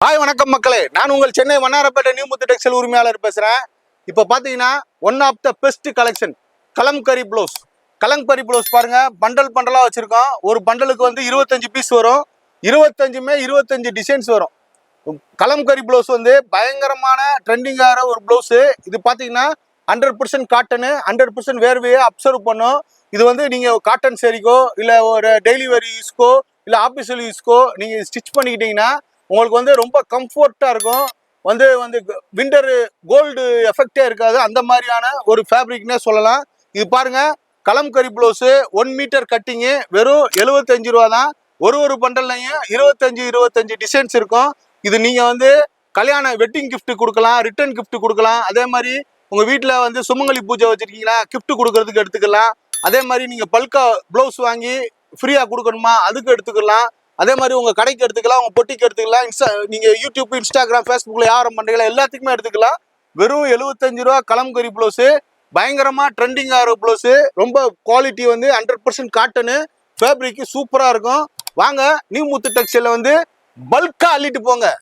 Hi வணக்கம் மக்களே, நான் உங்கள் சென்னை வண்ணாரப்பேட்டை நியூ முத்து டெக்ஸ்டைல் உரிமையாளர் பேசுகிறேன். இப்போ பார்த்தீங்கன்னா one of the best collection kalamkari blouse. Kalamkari blouse பாருங்க, பண்டல் பண்டலாக வச்சுருக்கோம். ஒரு பண்டலுக்கு வந்து 25 பீஸ் வரும். 25 டிசைன்ஸ் வரும். கலம்கரி ப்ளவுஸ் வந்து பயங்கரமான ட்ரெண்டிங் ஆகிற ஒரு ப்ளவுஸு. இது பார்த்தீங்கன்னா 100% காட்டனு, 100% வேர்வையை அப்சர்வ் பண்ணும். இது வந்து நீங்கள் காட்டன் சேரீக்கோ இல்லை ஒரு டெய்லி வேர் யூஸ்க்கோ இல்லை ஆஃபீஷியல் யூஸ்க்கோ நீங்கள் ஸ்டிச் பண்ணிக்கிட்டீங்கன்னா உங்களுக்கு வந்து ரொம்ப கம்ஃபர்ட்டாக இருக்கும். வந்து வந்து விண்டர் கோல்டு எஃபெக்டே இருக்காது. அந்த மாதிரியான ஒரு ஃபேப்ரிக்னே சொல்லலாம். இது பாருங்க, கலம்கரி ப்ளவுஸு 1 மீட்டர் கட்டிங்கு வெறும் 75 ரூபா தான். ஒரு பண்டல்லையும் 25 டிசைன்ஸ் இருக்கும். இது நீங்கள் வந்து கல்யாண வெட்டிங் கிஃப்ட் கொடுக்கலாம், ரிட்டர்ன் கிஃப்ட் கொடுக்கலாம். அதே மாதிரி உங்கள் வீட்டில் வந்து சுமங்கலி பூஜை வச்சுருக்கீங்களா, கிஃப்ட் கொடுக்கறதுக்கு எடுத்துக்கலாம். அதே மாதிரி நீங்கள் பல்கா ப்ளவுஸ் வாங்கி ஃப்ரீயாக கொடுக்கணுமா, அதுக்கு எடுத்துக்கலாம். அதே மாதிரி உங்கள் கடைக்கு எடுத்துக்கலாம், உங்கள் பொட்டிக்கு எடுத்துக்கலாம். நீங்கள் யூடியூப், இன்ஸ்டாகிராம், ஃபேஸ்புக்கில் வியாபாரம் பண்ணுறீங்களா, எல்லாத்துக்குமே எடுத்துக்கலாம். வெறும் 75 ரூபா கலம்கரி ப்ளவுஸு. பயங்கரமாக ட்ரெண்டிங் ஆகிற ப்ளவுஸு. ரொம்ப குவாலிட்டி வந்து 100% காட்டனு. ஃபேப்ரிக்கு சூப்பராக இருக்கும். வாங்க நியூ முத்து டெக்ஸ்டைலில் வந்து பல்காக அள்ளிட்டு போங்க.